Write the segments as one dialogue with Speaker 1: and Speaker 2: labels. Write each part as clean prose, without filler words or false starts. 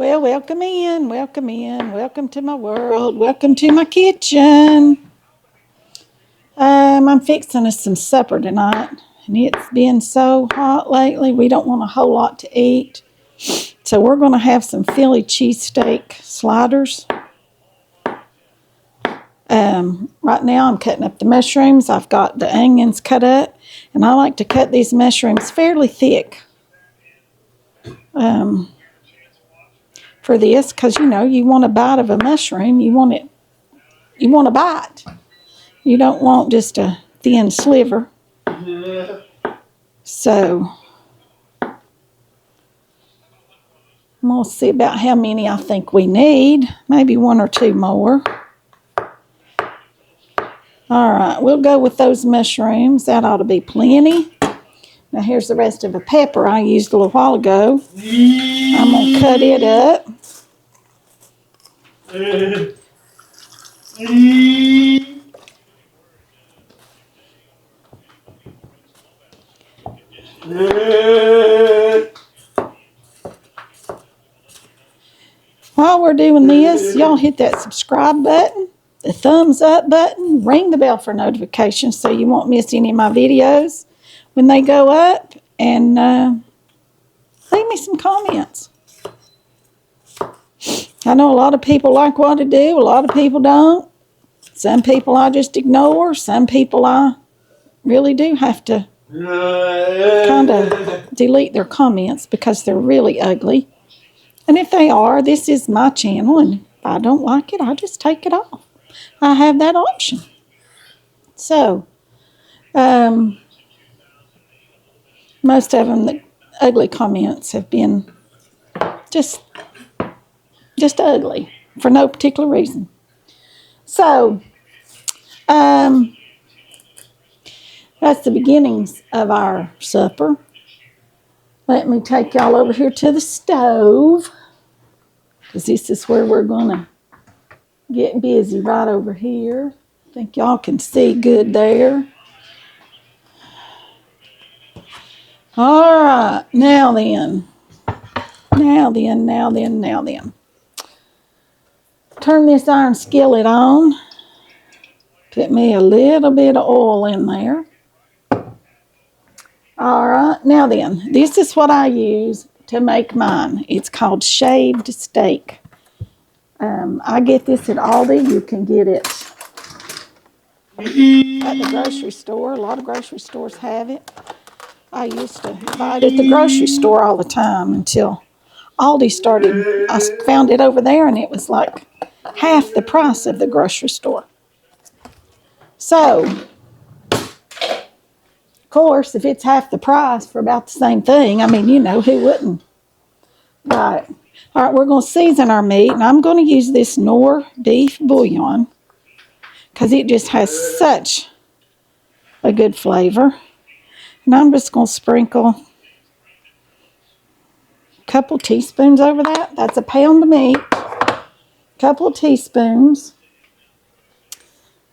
Speaker 1: Well, welcome in, welcome in, welcome to my world, welcome to my kitchen. I'm fixing us some supper tonight, and it's been so hot lately, we don't want a whole lot to eat. So we're going to have some Philly cheesesteak sliders. Right now I'm cutting up the mushrooms. I've got the onions cut up, and I like to cut these mushrooms fairly thick. For this, because you want a bite of a mushroom, you want a bite. You don't want just a thin sliver. So I'm going to see about how many I think we need. Maybe one or two more. All right, we'll go with those mushrooms. That ought to be plenty. Now here's the rest of the pepper I used a little while ago. I'm going to cut it up. While we're doing this, y'all hit that subscribe button, the thumbs up button, ring the bell for notifications so you won't miss any of my videos when they go up, and leave me some comments. I know a lot of people like what I do, a lot of people don't. Some people I just ignore, some people I really do have to kind of delete their comments because they're really ugly. And if they are, this is my channel, and if I don't like it, I just take it off. I have that option. So, most of them, the ugly comments have been just ugly for no particular reason. So, that's the beginnings of our supper. Let me take y'all over here to the stove, because this is where we're going to get busy, right over here. I think y'all can see good there. All right, now then. Turn this iron skillet on. Put me a little bit of oil in there. All right, now then, this is what I use to make mine. It's called shaved steak. I get this at Aldi. You can get it at the grocery store. A lot of grocery stores have it. I used to buy it at the grocery store all the time until Aldi started. I found it over there, and it was like half the price of the grocery store. So, of course, if it's half the price for about the same thing, I mean, who wouldn't? Right. All right, we're going to season our meat, and I'm going to use this Knorr beef bouillon because it just has such a good flavor. And I'm just going to sprinkle a couple teaspoons over that. That's a pound of meat. A couple of teaspoons.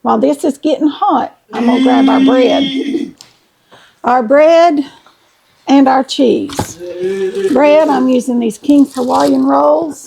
Speaker 1: While this is getting hot, I'm going to grab our bread. Our bread and our cheese. Bread, I'm using these King's Hawaiian rolls.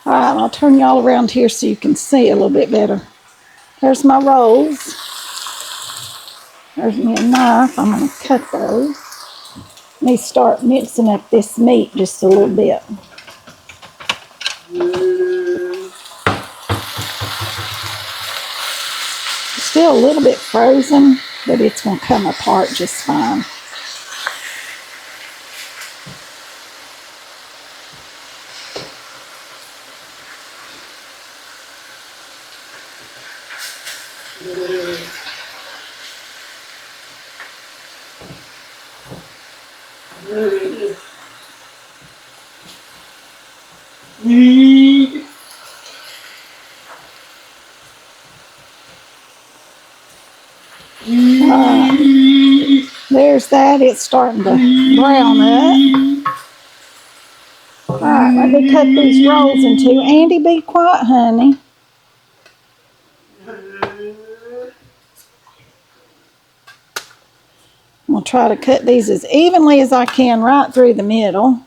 Speaker 1: All right, I'll turn y'all around here so you can see a little bit better. There's my rolls. There's me a knife. I'm going to cut those. Let me start mixing up this meat just a little bit. Still a little bit frozen, but it's going to come apart just fine. There's that. It's starting to brown up. Alright, let me cut these rolls in two. Andy, be quiet, honey. I'm going to try to cut these as evenly as I can right through the middle.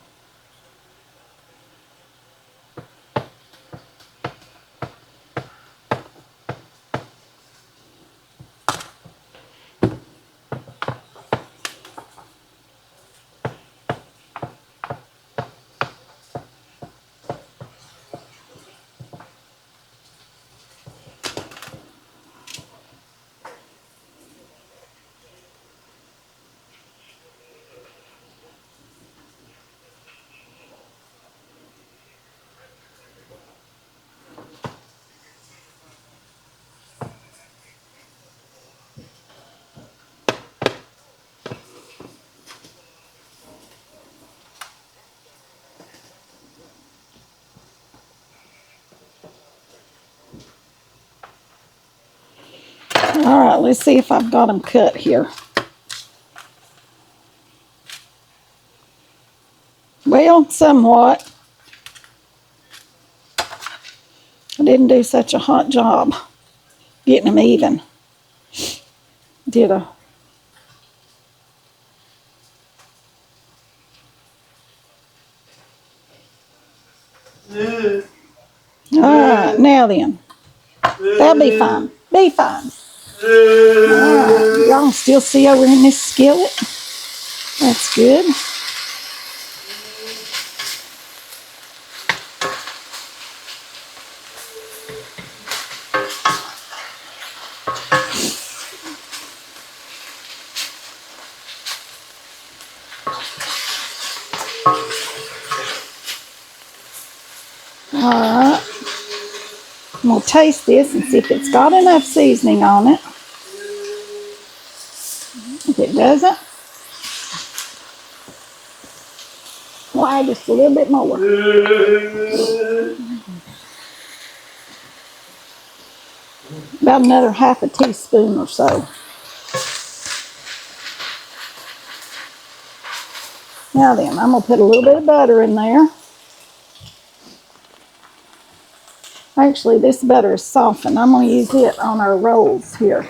Speaker 1: Alright, let's see if I've got them cut here. Well, somewhat. I didn't do such a hot job getting them even. Did I? Alright, now then. That'll be fine. Be fine. Alright, y'all still see over in this skillet? That's good. Alright. I'm going to taste this and see if it's got enough seasoning on it. If it doesn't, we'll add just a little bit more. About another half a teaspoon or so. Now then, I'm going to put a little bit of butter in there. Actually, this butter is softened. I'm going to use it on our rolls here.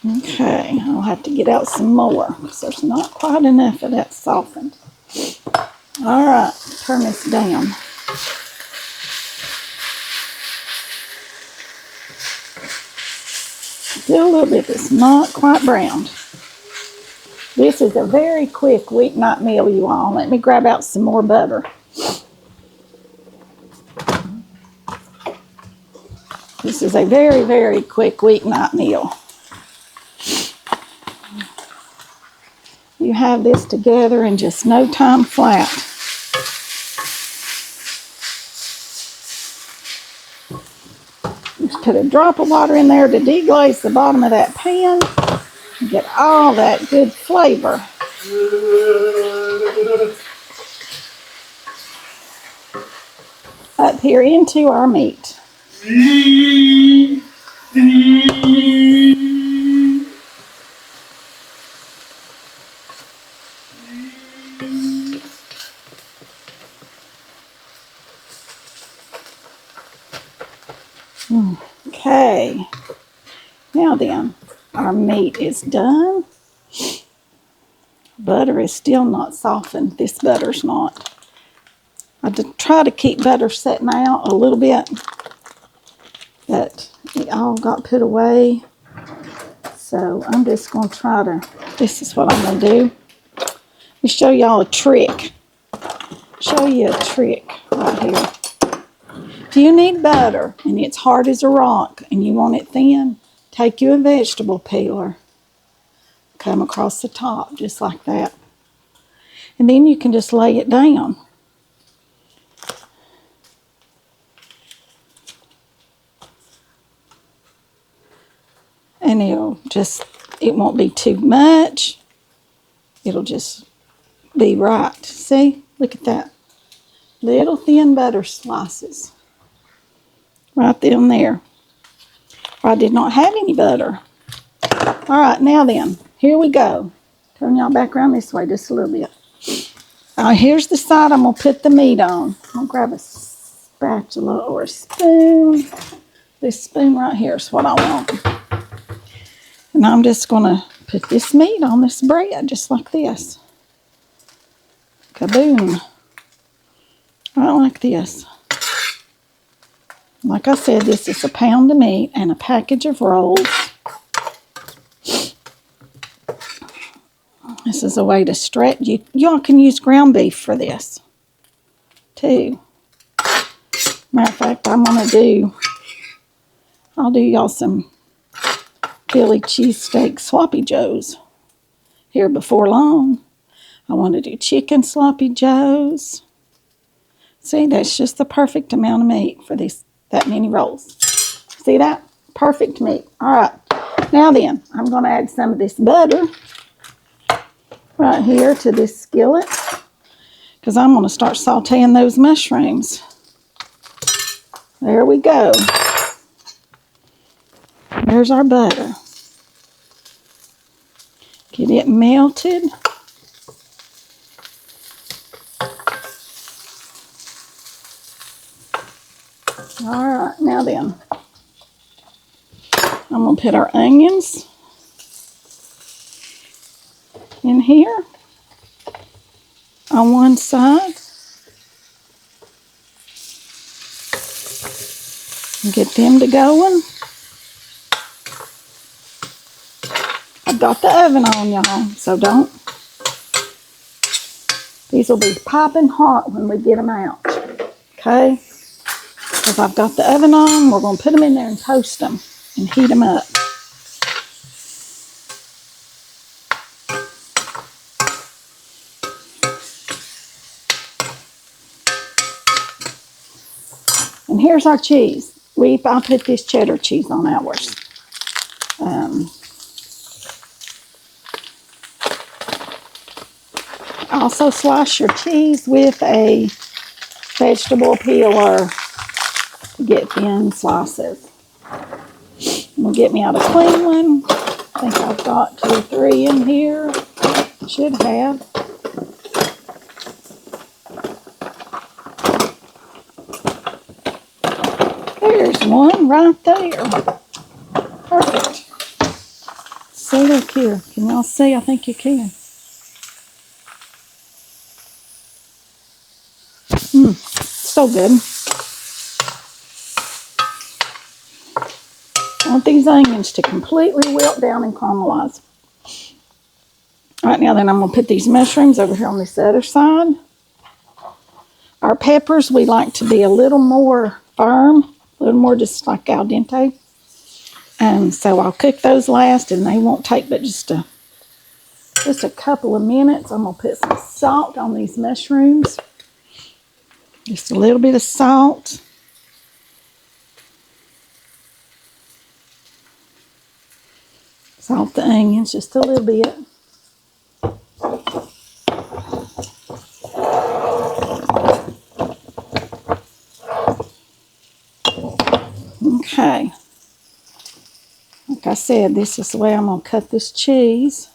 Speaker 1: Okay, I'll have to get out some more because there's not quite enough of that softened. All right, turn this down. Still a little bit, it's not quite browned. This is a very quick weeknight meal, you all. Let me grab out some more butter. This is a very, very quick weeknight meal. You have this together in just no time flat. Just put a drop of water in there to deglaze the bottom of that pan and get all that good flavor. Up here into our meat. Okay, now then, our meat is done. Butter is still not softened. This butter's not. I try to keep butter setting out a little bit, but it all got put away. So I'm just going to try to, this is what I'm going to do. Let me show y'all a trick. Show you a trick right here. If you need butter and it's hard as a rock and you want it thin, take you a vegetable peeler. Come across the top just like that. And then you can just lay it down. it won't be too much. It'll just be right. See? Look at that. Little thin butter slices. Right down there. I did not have any butter. All right, now then, here we go. Turn y'all back around this way just a little bit. Here's the side I'm going to put the meat on. I'm going to grab a spatula or a spoon. This spoon right here is what I want. And I'm just going to put this meat on this bread just like this. Kaboom. Right like this. Like I said, this is a pound of meat and a package of rolls. This is a way to stretch. Y'all can use ground beef for this, too. Matter of fact, I'll do y'all some Philly cheesesteak sloppy joes here before long. I want to do chicken sloppy joes. See, that's just the perfect amount of meat for that many rolls. See that? Perfect meat. All right. Now then, I'm going to add some of this butter right here to this skillet because I'm going to start sauteing those mushrooms. There we go. There's our butter. Get it melted. All right, now then, I'm going to put our onions in here on one side. And get them to going. I've got the oven on, y'all, so don't. These will be piping hot when we get them out, okay? Because I've got the oven on, we're going to put them in there and toast them and heat them up. And here's our cheese. I put this cheddar cheese on ours. Also slice your cheese with a vegetable peeler to get thin slices. I'm going to get me out a clean one. I think I've got 2 or 3 in here. Should have. There's one right there. Perfect. See, look here. Can y'all see? I think you can. So good. I want these onions to completely wilt down and caramelize. All right, now then I'm going to put these mushrooms over here on this other side. Our peppers, we like to be a little more firm, a little more just like al dente. And so I'll cook those last, and they won't take but just a couple of minutes. I'm going to put some salt on these mushrooms. Just a little bit of salt. Salt the onions just a little bit. Okay. Like I said, this is the way I'm going to cut this cheese.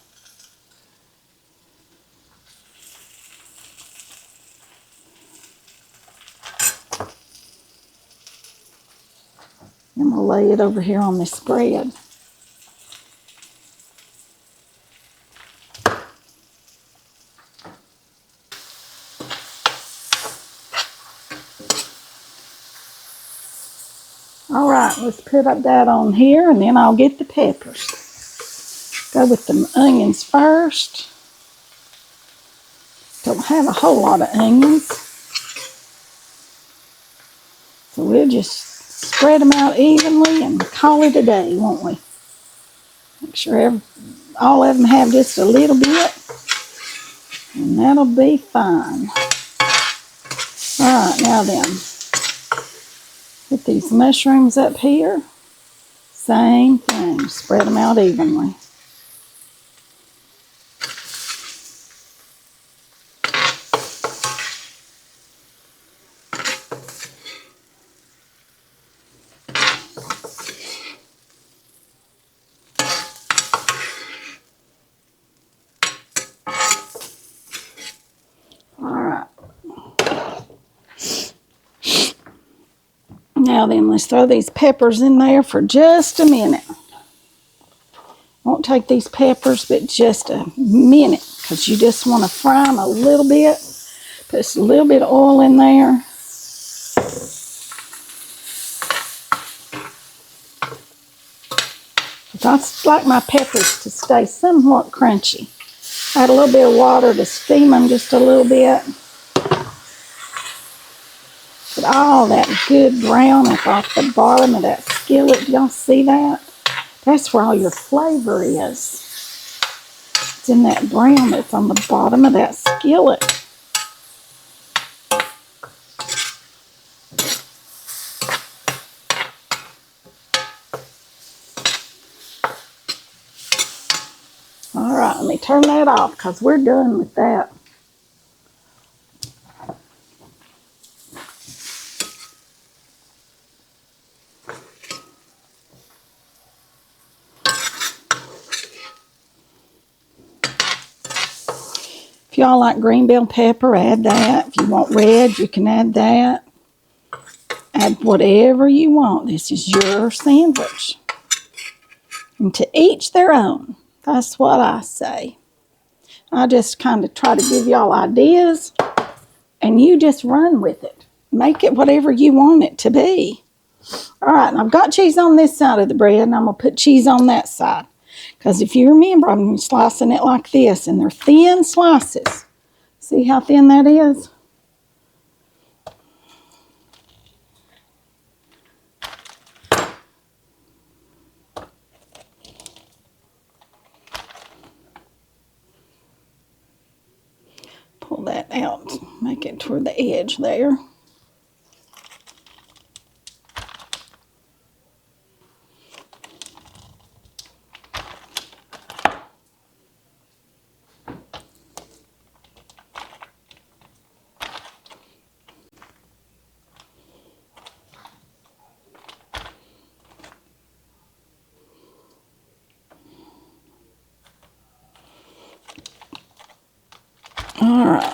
Speaker 1: I'm going to lay it over here on this bread. All right, let's put up that on here, and then I'll get the peppers. Go with the onions first. Don't have a whole lot of onions. So we'll just spread them out evenly and call it a day, won't we? Make sure all of them have just a little bit, and that'll be fine. All right, now then, put these mushrooms up here. Same thing. Spread them out evenly. Now then, let's throw these peppers in there for just a minute. Won't take these peppers, but just a minute, because you just want to fry them a little bit. Put just a little bit of oil in there. I like my peppers to stay somewhat crunchy. Add a little bit of water to steam them just a little bit. Put all that good brown up off the bottom of that skillet. Y'all see that? That's where all your flavor is. It's in that brown that's on the bottom of that skillet. All right, let me turn that off because we're done with that. If y'all like green bell pepper, add that. If you want red, you can add that. Add whatever you want. This is your sandwich. And to each their own. That's what I say. I just kind of try to give y'all ideas, and you just run with it. Make it whatever you want it to be. All right, and I've got cheese on this side of the bread, and I'm going to put cheese on that side. Because if you remember, I'm slicing it like this, and they're thin slices. See how thin that is? Pull that out, make it toward the edge there. All right.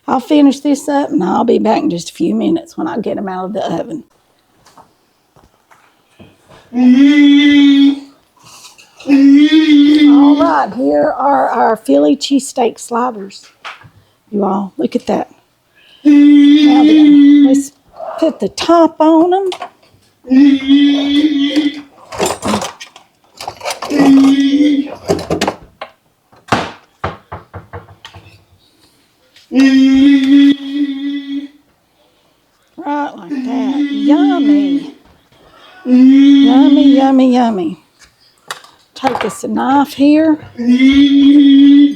Speaker 1: I'll finish this up and I'll be back in just a few minutes when I get them out of the oven. All right, here are our Philly cheesesteak sliders. You all, look at that. Now then, let's put the top on them. Right like that. Yummy. Yummy, yummy, yummy. Take us a knife here.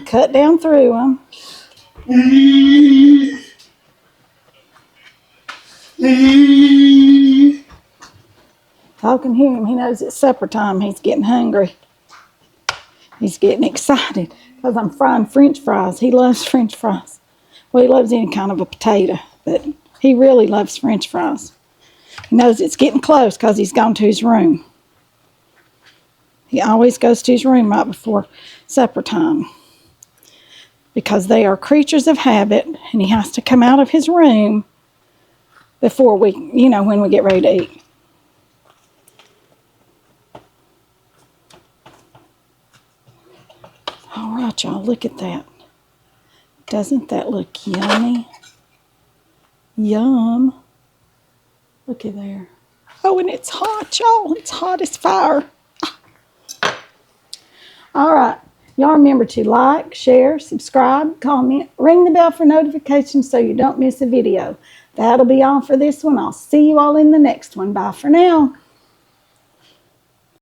Speaker 1: Cut down through them. I can hear him. He knows it's supper time. He's getting hungry. He's getting excited because I'm frying French fries. He loves French fries. Well, he loves any kind of a potato, but he really loves French fries. He knows it's getting close because he's gone to his room. He always goes to his room right before supper time because they are creatures of habit, and he has to come out of his room before we, when we get ready to eat. All right, y'all, look at that. Doesn't that look yummy? Yum. Look at there. Oh, and it's hot, y'all. It's hot as fire. All right. Y'all remember to like, share, subscribe, comment, ring the bell for notifications so you don't miss a video. That'll be all for this one. I'll see you all in the next one. Bye for now.